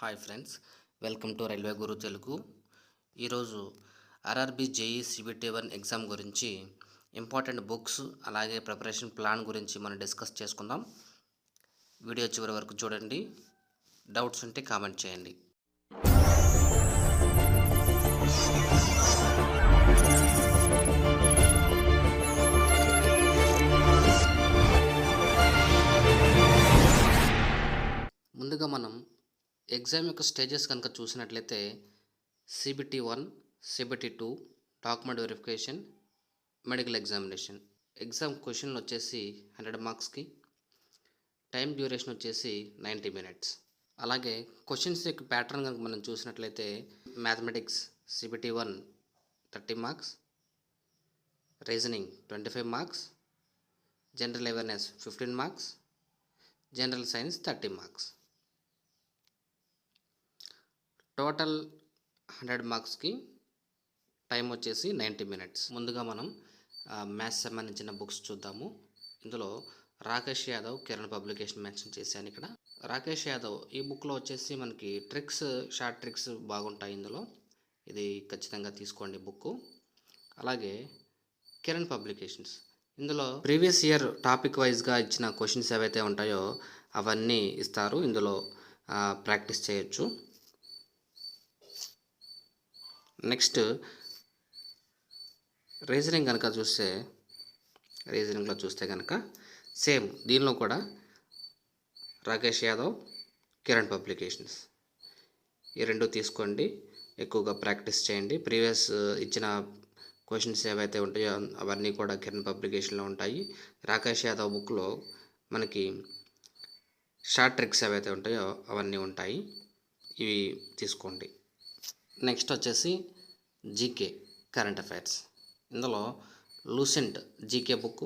Hi friends, welcome to railway Guru Telugu. ఈరోజు RRB JE CBT1 exam గురించి important books అలాగే preparation plan గురించి మనం డిస్కస్ చేసుకుందాం. వీడియో చివరి వరకు చూడండి. డౌట్స్ ఉంటే కామెంట్ చేయండి. ముందుగా మనం ఎగ్జామ్ యొక్క స్టేజెస్ కనుక చూసినట్లయితే CBT1, CBT2, document verification, medical examination. Exam క్వశ్చన్లు వచ్చేసి 100 మార్క్స్కి, టైం డ్యూరేషన్ వచ్చేసి 90 మినిట్స్. అలాగే క్వశ్చన్స్ యొక్క ప్యాటర్న్ కనుక మనం చూసినట్లయితే mathematics CBT1 30 marks, reasoning 25 marks, general awareness 15 marks, general science 30 marks. Total 100 మార్క్స్కి టైం వచ్చేసి 90 మినిట్స్. ముందుగా మనం మ్యాథ్స్ సంబంధించిన బుక్స్ చూద్దాము. ఇందులో రాకేష్ యాదవ్, కిరణ్ పబ్లికేషన్ మెన్షన్ చేశాను. ఇక్కడ రాకేష్ యాదవ్ ఈ బుక్లో వచ్చేసి మనకి షార్ట్ ట్రిక్స్ బాగుంటాయి. ఇందులో ఇది ఖచ్చితంగా తీసుకోండి బుక్. అలాగే కిరణ్ పబ్లికేషన్స్, ఇందులో ప్రీవియస్ ఇయర్ టాపిక్ వైజ్గా ఇచ్చిన క్వశ్చన్స్ ఏవైతే ఉంటాయో అవన్నీ ఇస్తారు. ఇందులో ప్రాక్టీస్ చేయొచ్చు. నెక్స్ట్ రీజనింగ్లో చూస్తే కనుక సేమ్ దీనిలో కూడా రాకేష్ యాదవ్, కిరణ్ పబ్లికేషన్స్ ఈ రెండు తీసుకోండి. ఎక్కువగా ప్రాక్టీస్ చేయండి. ప్రీవియస్ ఇచ్చిన క్వశ్చన్స్ ఏవైతే ఉంటాయో అవన్నీ కూడా కిరణ్ పబ్లికేషన్లో ఉంటాయి. రాకేష్ యాదవ్ బుక్లో మనకి షార్ట్ ట్రిక్స్ ఏవైతే ఉంటాయో అవన్నీ ఉంటాయి. ఇవి తీసుకోండి. నెక్స్ట్ వచ్చేసి జీకే కరెంట్ అఫైర్స్. ఇందులో Lucent GK book,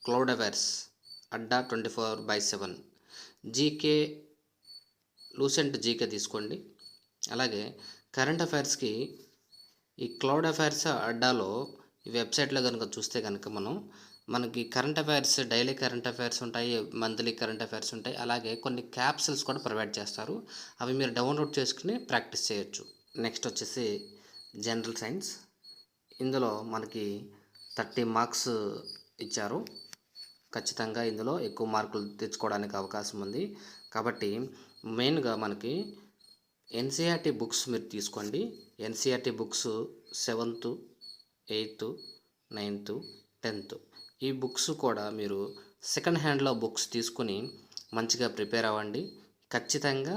cloud affairs Adda 24/7 GK, Lucent GK తీసుకోండి. అలాగే కరెంట్ అఫైర్స్కి ఈ క్లౌడ్ అఫైర్స్ అడ్డాలో ఈ వెబ్సైట్లో కనుక చూస్తే కనుక మనకి current affairs, daily current affairs ఉంటాయి, మంత్లీ కరెంట్ అఫైర్స్ ఉంటాయి. అలాగే కొన్ని క్యాప్సిల్స్ కూడా ప్రొవైడ్ చేస్తారు. అవి మీరు డౌన్లోడ్ చేసుకుని ప్రాక్టీస్ చేయొచ్చు. నెక్స్ట్ వచ్చేసి జనరల్ సైన్స్. ఇందులో మనకి 30 మార్క్స్ ఇచ్చారు. ఖచ్చితంగా ఇందులో ఎక్కువ మార్కులు తెచ్చుకోవడానికి అవకాశం ఉంది. కాబట్టి మెయిన్గా మనకి NCERT బుక్స్ మీరు తీసుకోండి. NCERT books 7th, 8th, 9th, 10th ఈ బుక్స్ కూడా మీరు సెకండ్ హ్యాండ్లో బుక్స్ తీసుకుని మంచిగా ప్రిపేర్ అవ్వండి. ఖచ్చితంగా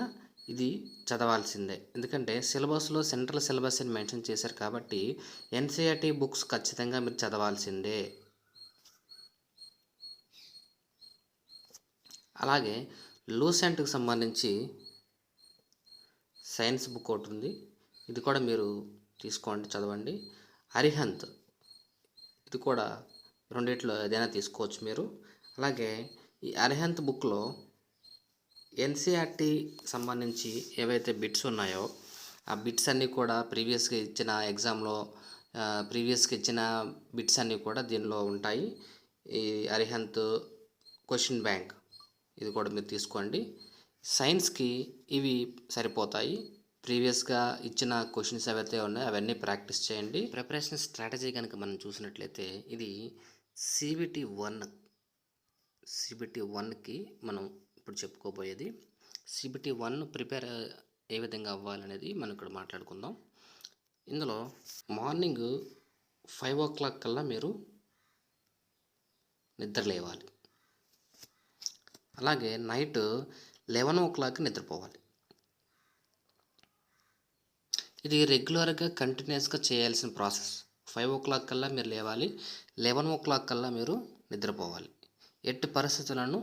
ఇది చదవాల్సిందే. ఎందుకంటే సిలబస్లో సెంట్రల్ సిలబస్ అని మెన్షన్ చేశారు కాబట్టి NCERT బుక్స్ ఖచ్చితంగా మీరు చదవాల్సిందే. అలాగే లూసెంట్కి సంబంధించి సైన్స్ బుక్ ఒకటి ఉంది. ఇది కూడా మీరు తీసుకోండి, చదవండి. అరిహంత్ ఇది కూడా రెండిట్లో ఏదైనా తీసుకోవచ్చు మీరు. అలాగే ఈ అరిహంత్ బుక్లో NCERT సంబంధించి ఏవైతే బిట్స్ ఉన్నాయో ఆ బిట్స్ అన్నీ కూడా ప్రీవియస్గా ఇచ్చిన బిట్స్ అన్నీ కూడా దీనిలో ఉంటాయి. ఈ అరిహంత్ క్వశ్చన్ బ్యాంక్ ఇది కూడా మీరు తీసుకోండి. సైన్స్కి ఇవి సరిపోతాయి. ప్రీవియస్గా ఇచ్చిన క్వశ్చన్స్ ఏవైతే ఉన్నాయో అవన్నీ ప్రాక్టీస్ చేయండి. ప్రిపరేషన్ స్ట్రాటజీ కనుక మనం చూసినట్లయితే ఇది CBT1కి మనం ఇప్పుడు చెప్పుకోబోయేది. CBT1 ప్రిపేర్ ఏ విధంగా అవ్వాలనేది మనం ఇక్కడ మాట్లాడుకుందాం. ఇందులో మార్నింగ్ 5 o'clock కల్లా మీరు నిద్ర లేవాలి. అలాగే నైట్ 11 o'clock నిద్రపోవాలి. ఇది రెగ్యులర్గా కంటిన్యూస్గా చేయాల్సిన ప్రాసెస్. 5 o'clock కల్లా మీరు లేవాలి, 11 o'clock కల్లా మీరు నిద్రపోవాలి. ఎట్టి పరిస్థితులను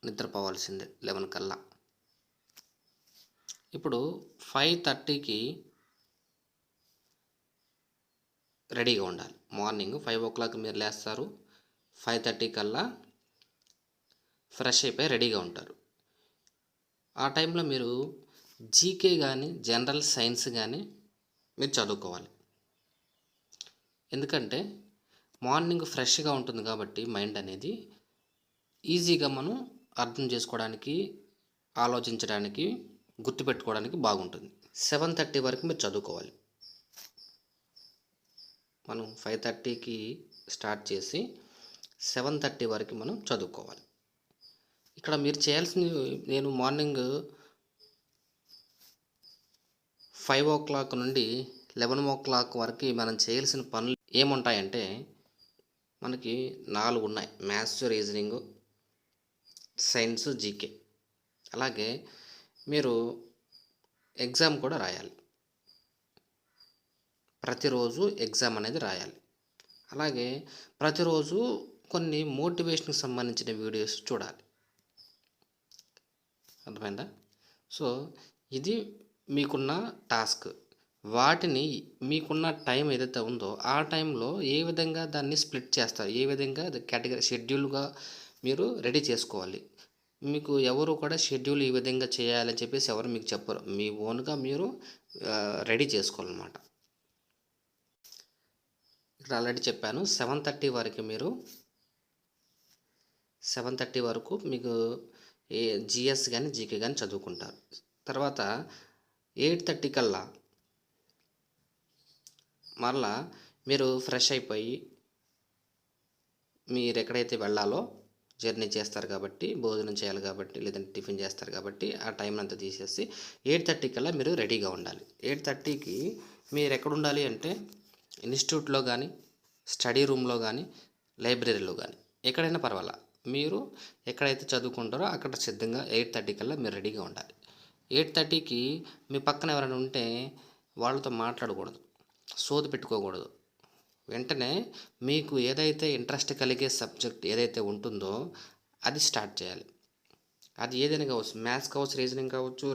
నిద్రపోవాల్సిందే 11 కల్లా. ఇప్పుడు 5:30కి రెడీగా ఉండాలి. మార్నింగ్ 5 o'clock మీరు లేస్తారు, 5:30 కల్లా ఫ్రెష్ అయిపోయి రెడీగా ఉంటారు. ఆ టైంలో మీరు జీకే కానీ జనరల్ సైన్స్ కానీ మీరు చదువుకోవాలి. ఎందుకంటే మార్నింగ్ ఫ్రెష్గా ఉంటుంది కాబట్టి మైండ్ అనేది ఈజీగా మనం అర్థం చేసుకోవడానికి, ఆలోచించడానికి గుర్తుపెట్టుకోవడానికి బాగుంటుంది. 7:30 వరకు మీరు చదువుకోవాలి. మనం 5:30కి స్టార్ట్ చేసి 7:30 వరకు మనం చదువుకోవాలి. ఇక్కడ మీరు చేయాల్సింది, నేను మార్నింగ్ 5 నుండి 11 వరకు మనం చేయాల్సిన పనులు ఏముంటాయంటే, మనకి 4 ఉన్నాయి. Maths, reasoning, science, GK. అలాగే మీరు ఎగ్జామ్ కూడా రాయాలి. ప్రతిరోజు ఎగ్జామ్ అనేది రాయాలి. అలాగే ప్రతిరోజు కొన్ని మోటివేషన్కి సంబంధించిన వీడియోస్ చూడాలి. అర్థమైందా? సో ఇది మీకున్న టాస్క్. వాటిని మీకున్న టైం ఏదైతే ఉందో ఆ టైంలో ఏ విధంగా దాన్ని స్ప్లిట్ చేస్తారు, ఏ విధంగా కేటగిరీ షెడ్యూల్గా మీరు రెడీ చేసుకోవాలి. మీకు ఎవరు కూడా షెడ్యూల్ ఈ విధంగా చేయాలని చెప్పేసి ఎవరు మీకు చెప్పరు. మీ ఓన్గా మీరు రెడీ చేసుకోవాలన్నమాట. ఇక్కడ ఆల్రెడీ చెప్పాను, 7:30 వరకు మీరు 7:30 వరకు మీకు జిఎస్ కానీ జీకే కానీ చదువుకుంటారు. తర్వాత 8:30 కల్లా మరలా మీరు ఫ్రెష్ అయిపోయి మీరు ఎక్కడైతే వెళ్ళాలో జర్నీ చేస్తారు కాబట్టి, భోజనం చేయాలి కాబట్టి, లేదంటే టిఫిన్ చేస్తారు కాబట్టి ఆ టైం అంతా తీసేసి 8:30 కల్లా మీరు రెడీగా ఉండాలి. 8:30కి మీరు ఎక్కడ ఉండాలి అంటే ఇన్స్టిట్యూట్లో కానీ, స్టడీ రూమ్లో కానీ, లైబ్రరీలో కానీ ఎక్కడైనా పర్వాలా, మీరు ఎక్కడైతే చదువుకుంటారో అక్కడ సిద్ధంగా 8:30 కల్లా మీరు రెడీగా ఉండాలి. 8:30కి మీ పక్కన ఎవరైనా ఉంటే వాళ్ళతో మాట్లాడకూడదు, సోది పెట్టుకోకూడదు. వెంటనే మీకు ఏదైతే ఇంట్రెస్ట్ కలిగే సబ్జెక్ట్ ఏదైతే ఉంటుందో అది స్టార్ట్ చేయాలి. అది ఏదైనా కావచ్చు, మ్యాథ్స్ కావచ్చు, రీజనింగ్ కావచ్చు,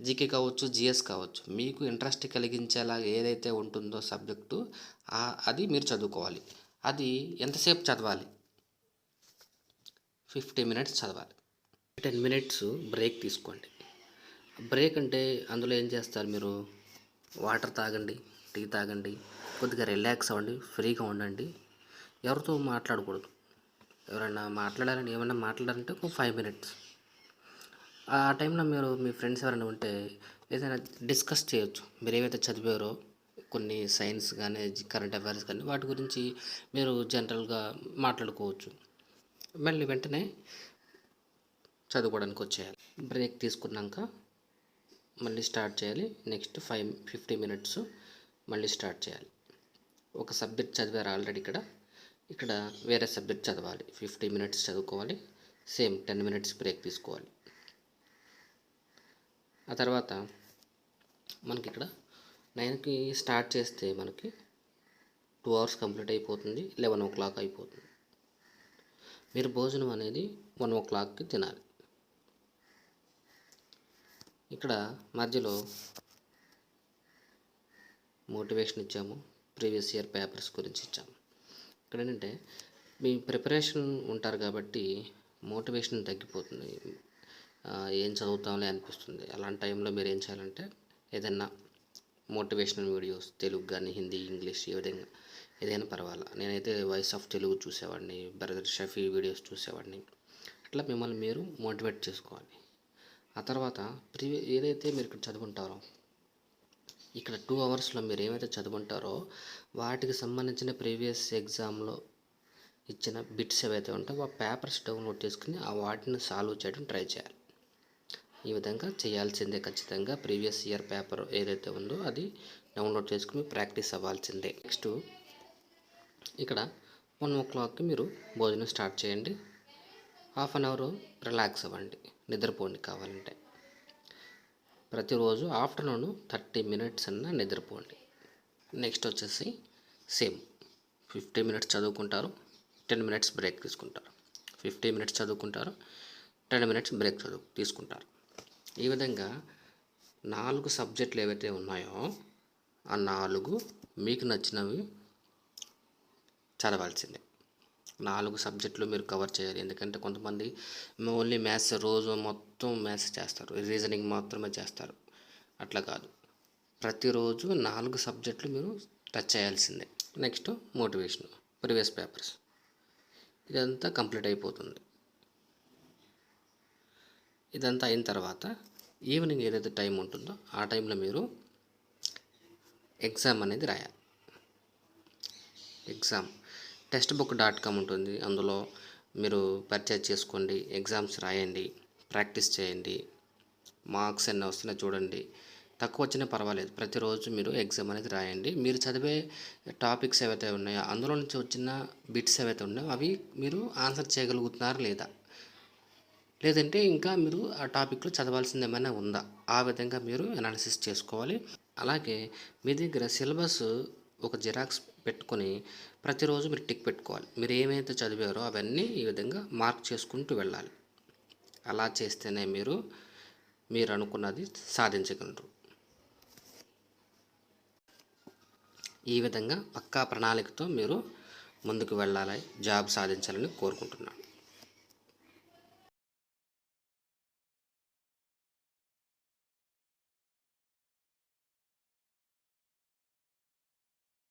జీకే కావచ్చు, జిఎస్ కావచ్చు. మీకు ఇంట్రెస్ట్ కలిగించేలా ఏదైతే ఉంటుందో సబ్జెక్టు అది మీరు చదువుకోవాలి. అది ఎంతసేపు చదవాలి? 50 మినిట్స్ చదవాలి. 10 మినిట్స్ బ్రేక్ తీసుకోండి. బ్రేక్ అంటే అందులో ఏం చేస్తారు మీరు? వాటర్ తాగండి, టీ తాగండి, కొద్దిగా రిలాక్స్ అవ్వండి, ఫ్రీగా ఉండండి. ఎవరితో మాట్లాడకూడదు. ఎవరైనా మాట్లాడాలని ఏమైనా మాట్లాడాలంటే ఒక 5 మినిట్స్. ఆ టైంలో మీరు మీ ఫ్రెండ్స్ ఎవరైనా ఉంటే ఏదైనా డిస్కస్ చేయొచ్చు. మీరు ఏవైతే చదివారో కొన్ని సైన్స్ కానీ, కరెంట్ అఫైర్స్ కానీ వాటి గురించి మీరు జనరల్గా మాట్లాడుకోవచ్చు. మళ్ళీ వెంటనే చదువుకోవడానికి వచ్చేయాలి. బ్రేక్ తీసుకున్నాక మళ్ళీ స్టార్ట్ చేయాలి. నెక్స్ట్ 50 మినిట్స్ మళ్ళీ స్టార్ట్ చేయాలి. ఒక సబ్జెక్ట్ చదివారు ఆల్రెడీ, ఇక్కడ వేరే సబ్జెక్ట్ చదవాలి. 50 మినిట్స్ చదువుకోవాలి. సేమ్ 10 మినిట్స్ బ్రేక్ తీసుకోవాలి. ఆ తర్వాత మనకి ఇక్కడ 9కి స్టార్ట్ చేస్తే మనకి 2 అవర్స్ కంప్లీట్ అయిపోతుంది. 11 అయిపోతుంది. మీరు భోజనం అనేది 1 తినాలి. ఇక్కడ మధ్యలో మోటివేషన్ ఇచ్చాము, ప్రీవియస్ ఇయర్ పేపర్స్ గురించి ఇచ్చాము. ఇక్కడ ఏంటంటే మీ ప్రిపరేషన్ ఉంటారు కాబట్టి మోటివేషన్ తగ్గిపోతుంది. ఏం చదువుతాంలే అనిపిస్తుంది. అలాంటి టైంలో మీరు ఏం చేయాలంటే ఏదైనా మోటివేషనల్ వీడియోస్, తెలుగు కానీ, హిందీ, ఇంగ్లీష్ ఏదైనా పర్వాలా. నేనైతే వాయిస్ ఆఫ్ తెలుగు చూసేవాడిని, బ్రదర్ షఫీ వీడియోస్ చూసేవాడిని. అట్లా మిమ్మల్ని మీరు మోటివేట్ చేసుకోవాలి. ఆ తర్వాత ఏదైతే మీరు ఇక్కడ చదువుకుంటారో, ఇక్కడ 2 అవర్స్లో మీరు ఏమైతే చదువుకుంటారో వాటికి సంబంధించిన ప్రీవియస్ ఎగ్జామ్లో ఇచ్చిన బిట్స్ ఏవైతే ఉంటాయో ఆ పేపర్స్ డౌన్లోడ్ చేసుకుని వాటిని సాల్వ్ చేయడం ట్రై చేయాలి. ఈ విధంగా చేయాల్సిందే ఖచ్చితంగా. ప్రీవియస్ ఇయర్ పేపర్ ఏదైతే ఉందో అది డౌన్లోడ్ చేసుకుని ప్రాక్టీస్ అవ్వాల్సిందే. నెక్స్ట్ ఇక్కడ 1 మీరు భోజనం స్టార్ట్ చేయండి. 1/2 అవర్ రిలాక్స్ అవ్వండి, నిద్రపోండి కావాలంటే. ప్రతిరోజు ఆఫ్టర్నూన్ 30 మినిట్స్ అన్నా నిద్రపోండి. నెక్స్ట్ వచ్చేసి సేమ్ 50 మినిట్స్ చదువుకుంటారు, 10 మినిట్స్ బ్రేక్ తీసుకుంటారు. 50 మినిట్స్ చదువుకుంటారు, 10 మినిట్స్ బ్రేక్ తీసుకుంటారు. ఈ విధంగా 4 సబ్జెక్టులు ఏవైతే ఉన్నాయో ఆ 4 మీకు నచ్చినవి చదవాల్సిందే. 4 సబ్జెక్టులు మీరు కవర్ చేయాలి. ఎందుకంటే కొంతమంది ఓన్లీ మ్యాథ్స్, రోజు మొత్తం మ్యాథ్స్ చేస్తారు, రీజనింగ్ మాత్రమే చేస్తారు. అట్లా కాదు, ప్రతిరోజు 4 సబ్జెక్టులు మీరు టచ్ చేయాల్సిందే. నెక్స్ట్ మోటివేషన్, ప్రీవియస్ పేపర్స్, ఇదంతా కంప్లీట్ అయిపోతుంది. ఇదంతా అయిన తర్వాత ఈవినింగ్ ఏదైతే టైం ఉంటుందో ఆ టైంలో మీరు ఎగ్జామ్ అనేది రాయాలి. ఎగ్జామ్ textbook.com ఉంటుంది, అందులో మీరు పర్చేజ్ చేసుకోండి, ఎగ్జామ్స్ రాయండి, ప్రాక్టీస్ చేయండి. మార్క్స్ ఎన్ని వస్తున్నాయో చూడండి. తక్కువ వచ్చినా పర్వాలేదు, ప్రతిరోజు మీరు ఎగ్జామ్ అనేది రాయండి. మీరు చదివే టాపిక్స్ ఏవైతే ఉన్నాయో అందులో నుంచి వచ్చిన బిట్స్ ఏవైతే ఉన్నాయో అవి మీరు ఆన్సర్ చేయగలుగుతున్నారా లేదా, లేదంటే ఇంకా మీరు ఆ టాపిక్లో చదవాల్సింది ఏమైనా ఉందా, ఆ విధంగా మీరు అనాలిసిస్ చేసుకోవాలి. అలాగే మీ దగ్గర సిలబస్ ఒక జిరాక్స్ పెట్టుకొని ప్రతిరోజు మీరు టిక్ పెట్టుకోవాలి. మీరు ఏమైతే చదివారో అవన్నీ ఈ విధంగా మార్క్ చేసుకుంటూ వెళ్ళాలి. అలా చేస్తేనే మీరు అనుకున్నది సాధించగలరు. ఈ విధంగా పక్కా ప్రణాళికతో మీరు ముందుకు వెళ్ళాలి, జాబ్ సాధించాలని కోరుకుంటున్నాను.